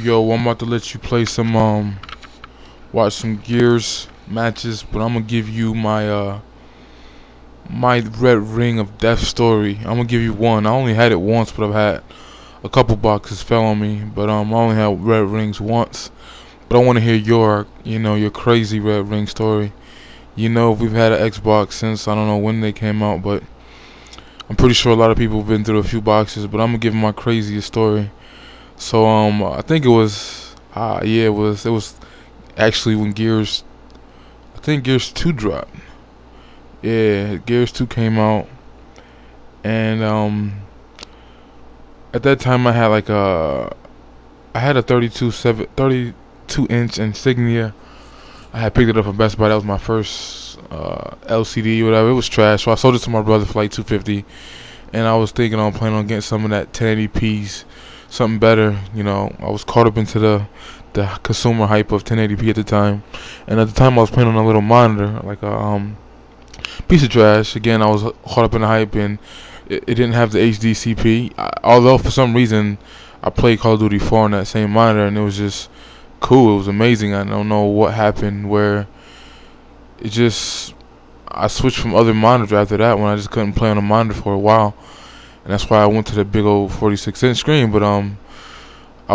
Yo, I'm about to let you play some watch some Gears matches, but I'm gonna give you my my red ring of death story. I'm gonna give you one. I only had it once, but I've had a couple boxes fell on me, but I only had red rings once. But I want to hear your crazy red ring story. We've had an Xbox since I don't know when they came out, but I'm pretty sure a lot of people have been through a few boxes, but I'm gonna give my craziest story. So I think it was it was actually when I think Gears 2 dropped. Yeah, Gears 2 came out, and at that time I had a 32-inch Insignia. I had picked it up from Best Buy. That was my first LCD or whatever. It was trash, so I sold it to my brother for like $250, and I was thinking on planning on getting some of that 1080p's. Something better, I was caught up into the consumer hype of 1080p at the time, and at the time I was playing on a little monitor, like a piece of trash. Again, I was caught up in the hype, and it didn't have the HDCP. Although for some reason I played Call of Duty 4 on that same monitor, and it was just cool. It was amazing. I don't know what happened where I switched from other monitors after that when I just couldn't play on a monitor for a while. And that's why I went to the big old 46-inch screen. But I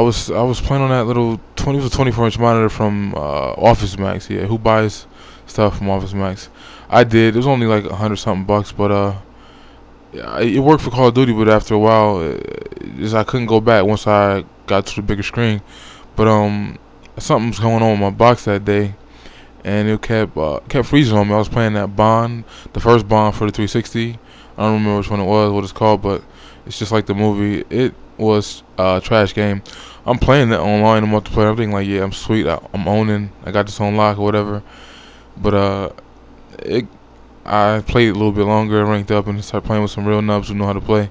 was playing on that little 24-inch monitor from Office Max. Yeah, who buys stuff from Office Max? I did. It was only like $100-something bucks, but yeah, it worked for Call of Duty. But after a while, I couldn't go back once I got to the bigger screen. But something was going on with my box that day, and it kept freezing on me. I was playing that Bond, the first Bond for the 360. I don't remember which one it was, what it's called, but it's just like the movie. It was a trash game. I'm playing that online in multiplayer. I'm thinking like, yeah, I'm sweet. I'm owning. I got this on lock or whatever. But I played it a little bit longer, ranked up, and started playing with some real nubs who know how to play.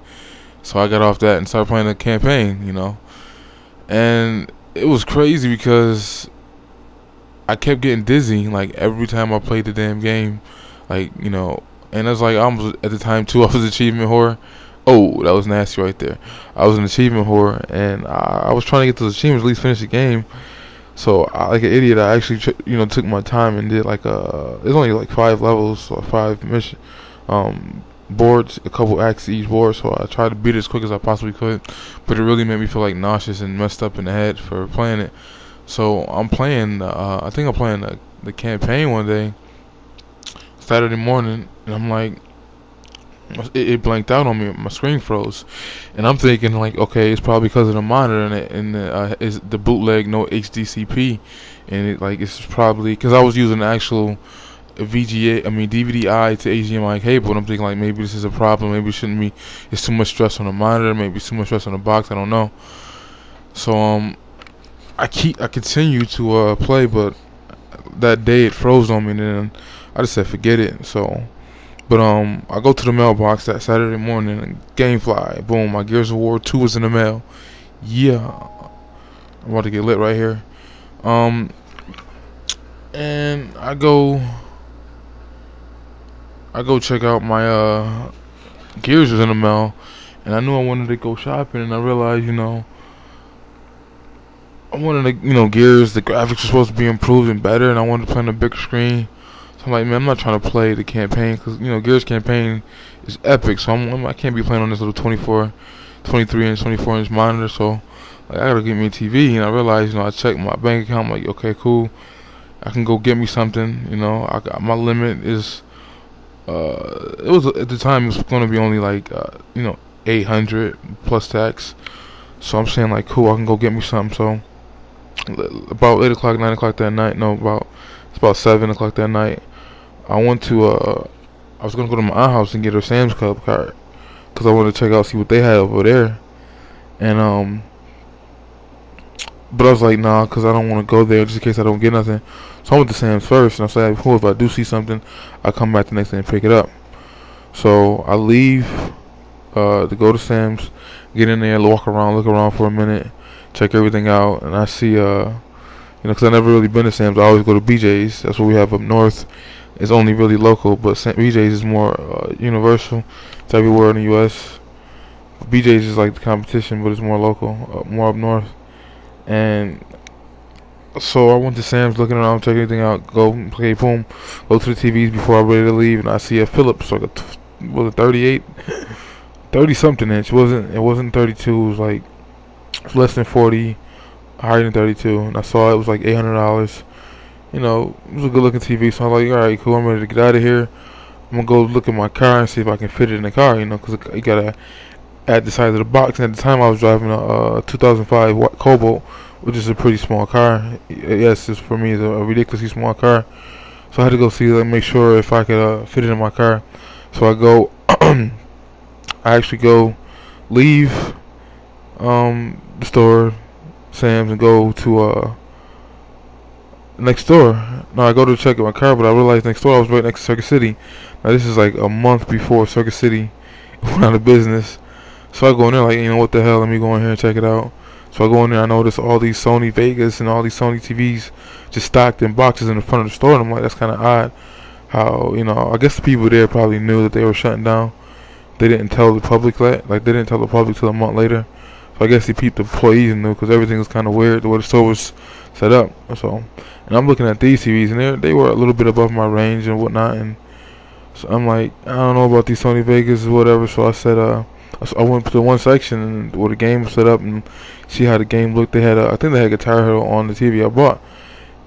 So I got off that and started playing the campaign, And it was crazy because I kept getting dizzy like every time I played the damn game, and it's like at the time too, I was achievement whore. Oh, that was nasty right there. I was an achievement whore, and I was trying to get those achievements, at least finish the game. So, like an idiot, I actually took my time and did there's only like 5 levels or 5 mission boards, a couple acts each board. So I tried to beat it as quick as I possibly could, but it really made me feel like nauseous and messed up in the head for playing it. So I'm playing. I think I'm playing the campaign one day, Saturday morning, and I'm like, it blanked out on me. My screen froze, and I'm thinking like, okay, it's probably because of the monitor and is the bootleg no HDCP, and it's probably because I was using the actual DVD-I to HDMI cable, and I'm thinking like maybe this is a problem. Maybe it shouldn't be. It's too much stress on the monitor. Maybe it's too much stress on the box. I don't know. So I continue to play, but that day it froze on me, and then I just said forget it. So, but I go to the mailbox that Saturday morning, and GameFly, boom, my Gears of War 2 was in the mail. Yeah, I'm about to get lit right here. And I go check out my Gears was in the mail, and I knew I wanted to go shopping, and I realized, I wanted to, Gears, the graphics were supposed to be improved and better, and I wanted to play on a bigger screen. So I'm like, man, I'm not trying to play the campaign, because, Gears campaign is epic, so I can't be playing on this little 23-inch, 24-inch monitor, so I gotta get me a TV, and I realized, I checked my bank account, I'm like, okay, cool, I can go get me something, my limit is, it was, at the time, it was gonna be only like, 800 plus tax, so I'm saying like, cool, I can go get me something, so, about 8 o'clock, 9 o'clock that night, it's about 7 o'clock that night, I went to, I was gonna go to my aunt's house and get her Sam's Club card, because I wanted to check out, see what they had over there, and, But I was like, nah, because I don't want to go there just in case I don't get nothing. So I went to Sam's first, and I said, cool, if I do see something, I'll come back the next day and pick it up. So I leave to go to Sam's, get in there, walk around, look around for a minute, check everything out, and I see, because I never really been to Sam's, I always go to BJ's. That's what we have up north. It's only really local, but BJ's is more universal. It's everywhere in the U.S. BJ's is like the competition, but it's more local, more up north. And so I went to Sam's, looking around, checking everything out, go play boom, go to the TVs before I'm ready to leave, and I see a Philips, like was it 38, 30 something inch. It wasn't 32. It was like less than 40, higher than 32. And I saw it was like $800. You know, it was a good looking TV. So I'm like, all right, cool. I'm ready to get out of here. I'm gonna go look at my car and see if I can fit it in the car. You know, because you gotta add the size of the box. And at the time, I was driving a 2005 Cobalt, which is a pretty small car. Yes, it's, for me, it's a ridiculously small car. So I had to go see, like, make sure if I could fit it in my car. So I go, I actually go leave the store, Sam's, and go to next door. No, I go to check out my car, but I realized next door I was right next to Circuit City. Now this is like a month before Circuit City went out of business. So I go in there like, you know, what the hell, let me go in here and check it out. So I go in there, I notice all these Sony Vegas and all these Sony TVs just stacked in boxes in the front of the store, and I'm like, that's kind of odd. How, you know, I guess the people there probably knew that they were shutting down. They didn't tell the public that, like they didn't tell the public till a month later. So I guess the employees knew, because everything was kind of weird the way the store was set up. So, and I'm looking at these TVs, and they were a little bit above my range and whatnot, and so I'm like, I don't know about these Sony Vegas or whatever. So I said, I went to one section where the game was set up and see how the game looked. They had I think they had Guitar Hero on the TV I bought,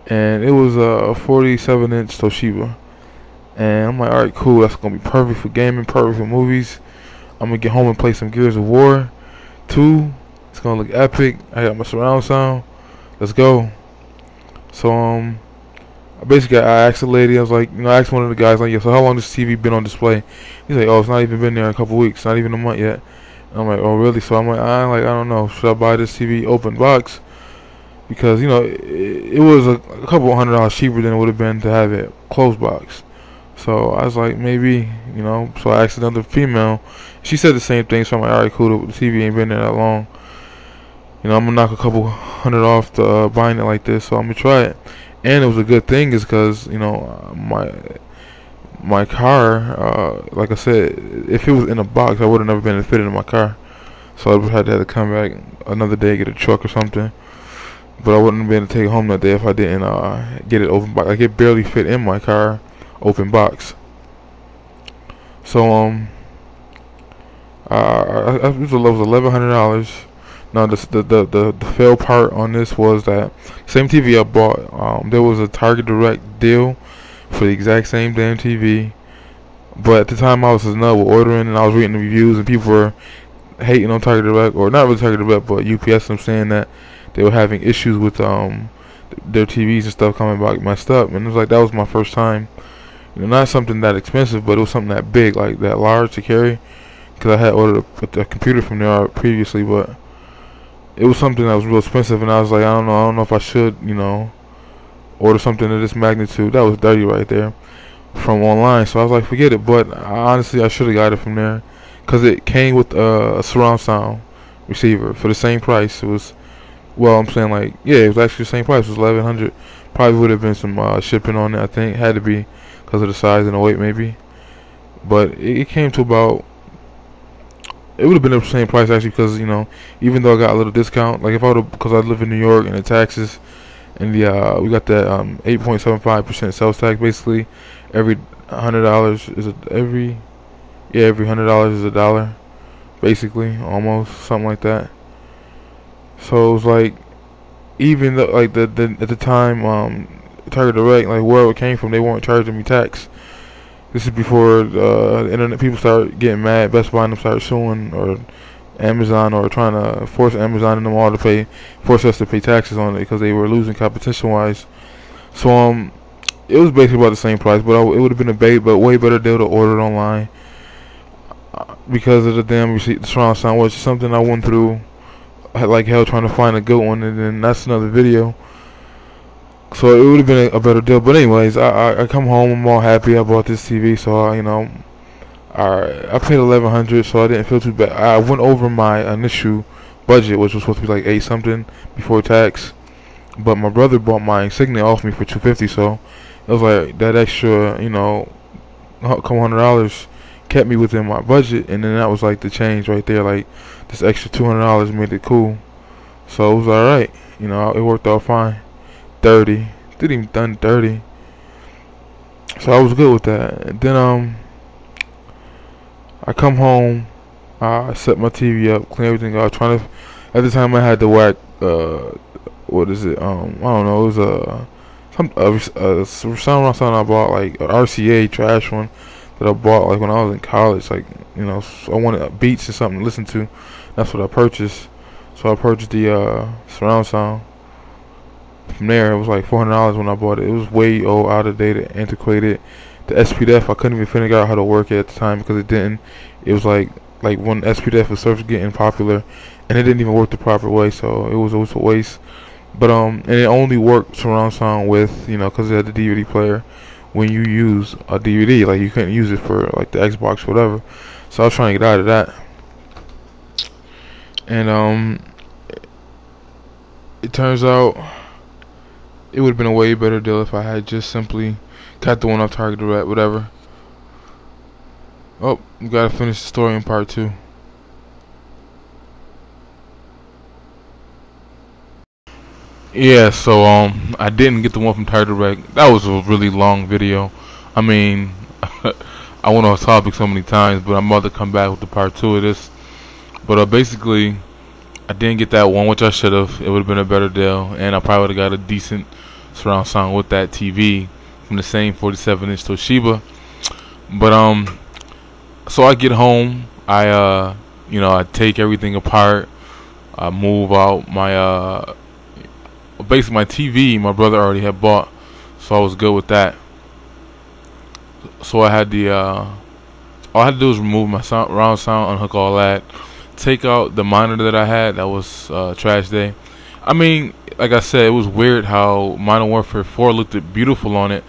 and it was a 47-inch Toshiba. And I'm like, alright, cool, that's gonna be perfect for gaming, perfect for movies. I'm gonna get home and play some Gears of War 2. It's gonna look epic. I got my surround sound. Let's go. So I asked the lady, I was like, you know, I asked one of the guys, like, yeah, so how long has this TV been on display? He's like, oh, it's not even been there a couple weeks, not even a month yet. And I'm like, oh really? So I'm like, I don't know, should I buy this TV open box? Because, you know, it was a couple $100 cheaper than it would have been to have it closed box. So I was like, maybe, you know. So I asked another female. She said the same thing. So I'm like, alright, cool. The TV ain't been there that long. You know, I'm gonna knock a couple $100 off to buying it like this. So I'm gonna try it. And it was a good thing, is because, you know, my car, like I said, if it was in a box, I would have never been able to fit it in my car. So I would have had to come back another day, get a truck or something. But I wouldn't have been able to take it home that day if I didn't get it open box. Like, it barely fit in my car. Open box. So it was $1,100. Now the fail part on this was that same TV I bought, there was a Target Direct deal for the exact same damn TV, but at the time I was in love with ordering, and I was reading the reviews, and people were hating on Target Direct, or not really Target Direct, but UPS, them saying that they were having issues with their TVs and stuff coming back messed up. And it was like, that was my first time. You know, not something that expensive, but it was something that big, like that large to carry. Because I had ordered a computer from there previously, but it was something that was real expensive, and I was like, I don't know if I should, you know, order something of this magnitude. That was dirty right there from online. So I was like, forget it. But honestly, I should have got it from there, because it came with a surround sound receiver for the same price. It was, well, I'm saying, like, yeah, it was actually the same price. It was $1,100. Probably would have been some shipping on it. I think had to be, because of the size and the weight, maybe. But it came to about, it would have been the same price actually, because, you know, even though I got a little discount, like if I would have, because I live in New York and the taxes, and we got that 8.75% sales tax. Basically, every $100 is every $100 is $1, basically, almost something like that. So it was like, even though, like, at the time, Target Direct, like where it came from, they weren't charging me tax. This is before the internet people started getting mad. Best Buy and them started suing, or Amazon, or trying to force Amazon and them all to force us to pay taxes on it, because they were losing competition wise. So it was basically about the same price, but it would have been a way better deal to order it online, because of the damn receipt, the surround sound, which is something I went through like hell trying to find a good one, and then that's another video. So it would have been a better deal. But anyways, I come home, I'm all happy I bought this TV. So you know, I paid $1,100, so I didn't feel too bad. I went over my initial budget, which was supposed to be like 8 something before tax. But my brother bought my Insignia off me for $250, so it was like that extra, you know, couple $100 kept me within my budget, and then that was like the change right there. Like this extra $200 made it cool, so it was alright. You know, it worked out fine. 30, didn't even done 30, so I was good with that. And then I come home, I set my TV up, clean everything up. Trying to, at the time I had the whack, what is it? I don't know. It was some I bought, like an RCA trash one that I bought like when I was in college. Like, you know, so I wanted beats and something to listen to. That's what I purchased. So I purchased the surround sound. From there, it was like $400 when I bought it. It was way out of date, antiquated. The SPDF, I couldn't even figure out how to work it at the time because it didn't. It was like when SPDF was first getting popular, and it didn't even work the proper way. So it was a waste. But and it only worked surround sound with, you know, because it had the DVD player. When you use a DVD, like you couldn't use it for like the Xbox or whatever. So I was trying to get out of that. And it turns out it would have been a way better deal if I had just simply got the one off Target or whatever. Oh, we gotta finish the story in part 2. Yeah, so I didn't get the one from Target Direct. That was a really long video. I mean, I went off topic so many times, but I'm about to come back with the part 2 of this. But basically, I didn't get that one, which I should have. It would have been a better deal, and I probably would have got a decent surround sound with that TV from the same 47-inch Toshiba. But so I get home, you know, I take everything apart, I move out my basically my TV my brother already had bought, so I was good with that. So I had the all I had to do was remove my surround sound, unhook all that, take out the monitor that I had. That was trash day. I mean, like I said, it was weird how Modern Warfare 4 looked beautiful on it,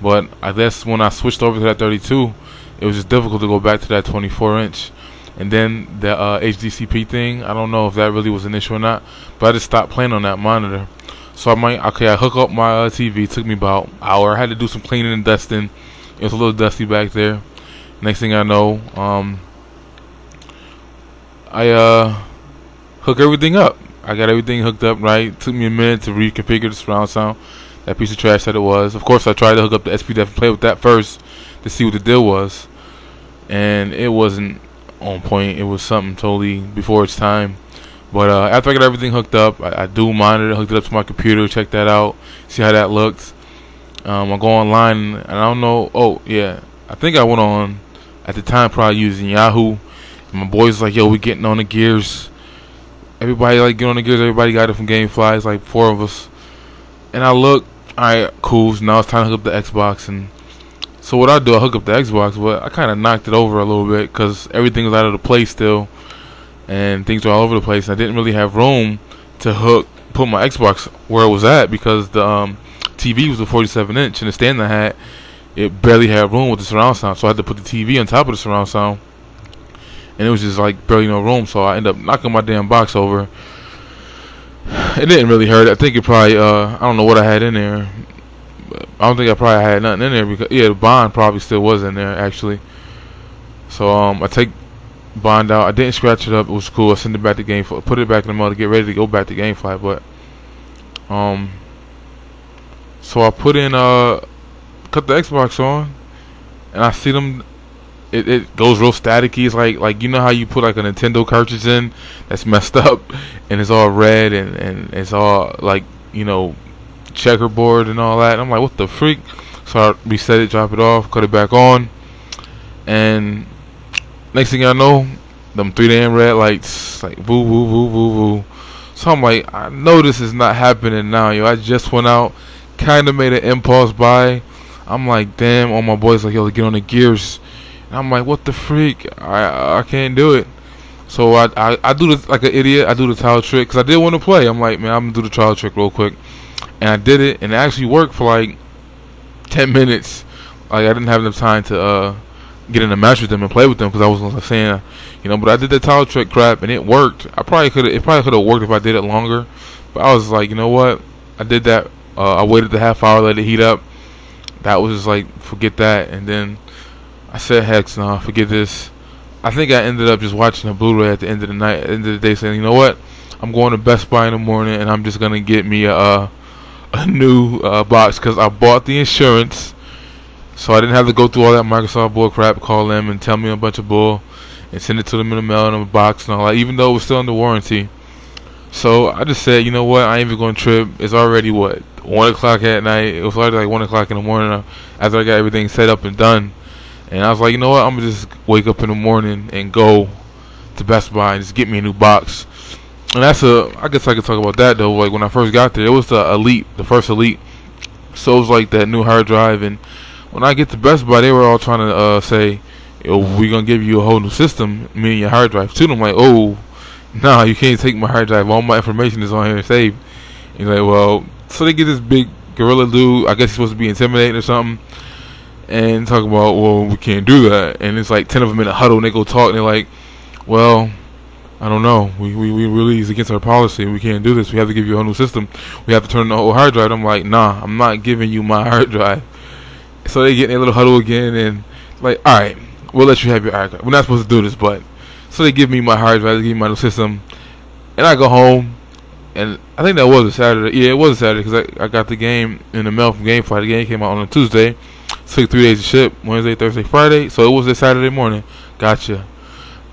but I guess when I switched over to that 32, it was just difficult to go back to that 24-inch. And then the HDCP thing, I don't know if that really was an issue or not, but I just stopped playing on that monitor. So I hook up my TV. It took me about an hour. I had to do some cleaning and dusting. It was a little dusty back there. Next thing I know, I hook everything up. I got everything hooked up right. It took me a minute to reconfigure the surround sound. That piece of trash that it was. Of course, I tried to hook up the SPDF and play with that first to see what the deal was, and it wasn't on point. It was something totally before its time. But after I got everything hooked up, I do monitor, hooked it up to my computer, check that out, see how that looked. I go online, and I don't know. Oh yeah, I think I went on at the time probably using Yahoo. And my boys like, yo, we getting on the gears. Everybody like get on the gears. Everybody got it from GameFly. It's like 4 of us. And I look, alright, cool. So now it's time to hook up the Xbox. And so what I do, I hook up the Xbox, but I kind of knocked it over a little bit because everything was out of the place still, and things were all over the place. I didn't really have room to put my Xbox where it was at because the TV was a 47-inch, and the stand I had, it barely had room with the surround sound. So I had to put the TV on top of the surround sound, and it was just like barely no room. So I ended up knocking my damn box over. It didn't really hurt. I think it probably I don't know what I had in there. I don't think I probably had nothing in there because the bond probably still was in there actually. So I take bond out. I didn't scratch it up. It was cool. I sent it back to GameFly, put it back in the mail to get ready to go back to GameFly. But so I put in cut the Xbox on, and I see them. It goes real staticky. It's like you know how you put like a Nintendo cartridge in that's messed up, and it's all red and it's all like, you know, checkerboard and all that. And I'm like, what the freak? So I reset it, drop it off, cut it back on, and next thing I know, them 3 damn red lights like woo woo woo woo woo. So I'm like, I know this is not happening now, yo. I just went out, kind of made an impulse buy. I'm like, damn. All my boys like, yo, get on the gears. And I'm like, what the freak? I can't do it. So I do this like an idiot. I do the towel trick because I did want to play. I'm like, man, I'm gonna do the towel trick real quick, and I did it, and it actually worked for like 10 minutes. Like I didn't have enough time to get in a match with them and play with them because I was saying, but I did the towel trick crap and it worked. It probably could have worked if I did it longer, but I was like, you know what? I did that. I waited the half hour, let it heat up. That was just like, forget that. And then I said, heck no, forget this. I think I ended up just watching a Blu-ray at the end of the night, at the end of the day, saying, you know what? I'm going to Best Buy in the morning and I'm just gonna get me a new box because I bought the insurance. So I didn't have to go through all that Microsoft bull crap, call them and tell me a bunch of bull and send it to them in the mail in a box and all that, even though it was still under warranty. So I just said, you know what, I ain't even going to trip. It's already, 1 o'clock at night. It was already like 1 o'clock in the morning after I got everything set up and done. And I was like, you know what, I'm going to just wake up in the morning and go to Best Buy and just get me a new box. And I guess I could talk about that though. Like when I first got there, it was the Elite, the first Elite. So it was like that new hard drive. And when I get to Best Buy, they were all trying to say, yo, we're going to give you a whole new system, meaning your hard drive too. And I'm like, oh, nah, you can't take my hard drive. All my information is on here saved. And he's like, well, so they get this big gorilla dude. I guess he's supposed to be intimidating or something. And talk about, well, we can't do that. And it's like 10 of them in a huddle and they go talk. And they're like, well, I don't know. We really is against our policy. We can't do this. We have to give you a whole new system. We have to turn the whole hard drive. I'm like, nah, I'm not giving you my hard drive. So they get in a little huddle again and like, all right, we'll let you have your hard drive. We're not supposed to do this, but so they give me my hard drive, they give me my new system, and I go home. And I think that was a Saturday. Yeah, it was a Saturday because I got the game in the mail from GameFly. The game came out on a Tuesday. Took 3 days to ship. Wednesday, Thursday, Friday. So it was a Saturday morning. Gotcha.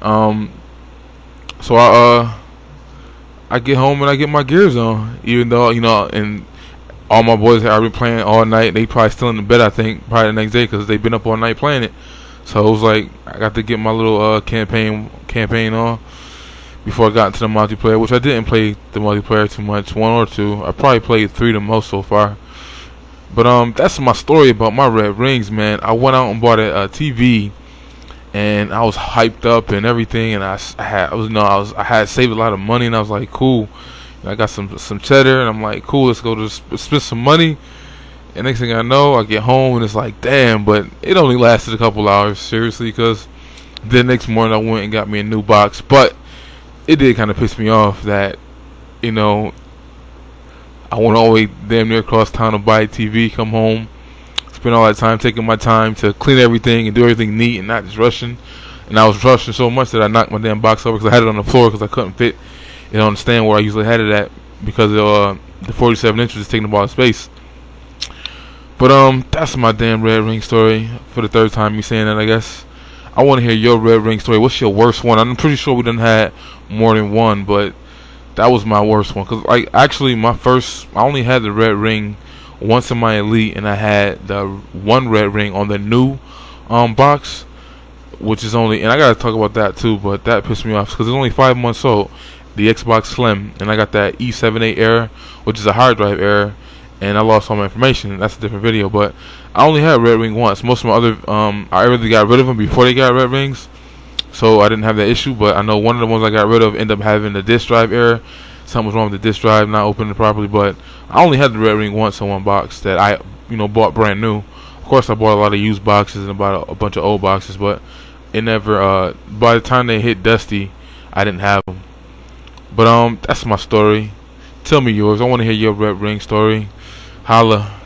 So I get home and I get my gears on, even though and all my boys had been playing all night. They probably still in the bed, I think, probably the next day because they've been up all night playing it. So it was like I got to get my little campaign on before I got into the multiplayer, which I didn't play the multiplayer too much, 1 or 2. I probably played 3 the most so far. But that's my story about my red rings, man. I went out and bought a TV, and I was hyped up and everything, and I had saved a lot of money, and I was like, cool. And I got some cheddar, and I'm like, cool, let's go to spend some money. And next thing I know, I get home and it's like, damn. But it only lasted a couple hours, seriously, because the next morning I went and got me a new box. But it did kind of piss me off that I went all the way damn near across town to buy a TV, come home, spend all that time taking my time to clean everything and do everything neat and not just rushing. And I was rushing so much that I knocked my damn box over because I had it on the floor because I couldn't fit it on the stand where I usually had it at because the 47 inches is taking up all the space. But that's my damn red ring story for the 3rd time me saying that, I guess. I want to hear your red ring story. What's your worst one? I'm pretty sure we done had more than one, but that was my worst one. Cause actually I only had the red ring once in my Elite, and I had the 1 red ring on the new box, which is only, and I gotta talk about that too, but that pissed me off because it's only 5 months old, the Xbox Slim, and I got that E78 error, which is a hard drive error, and I lost all my information. That's a different video, but I only had red ring once. Most of my other, I already got rid of them before they got red rings, so I didn't have that issue. But I know one of the ones I got rid of ended up having the disk drive error. Something was wrong with the disk drive, not opening it properly. But I only had the red ring once in one box that I, bought brand new. Of course, I bought a lot of used boxes and bought a bunch of old boxes, but it never. By the time they hit dusty, I didn't have them. But that's my story. Tell me yours. I want to hear your red ring story. Holla.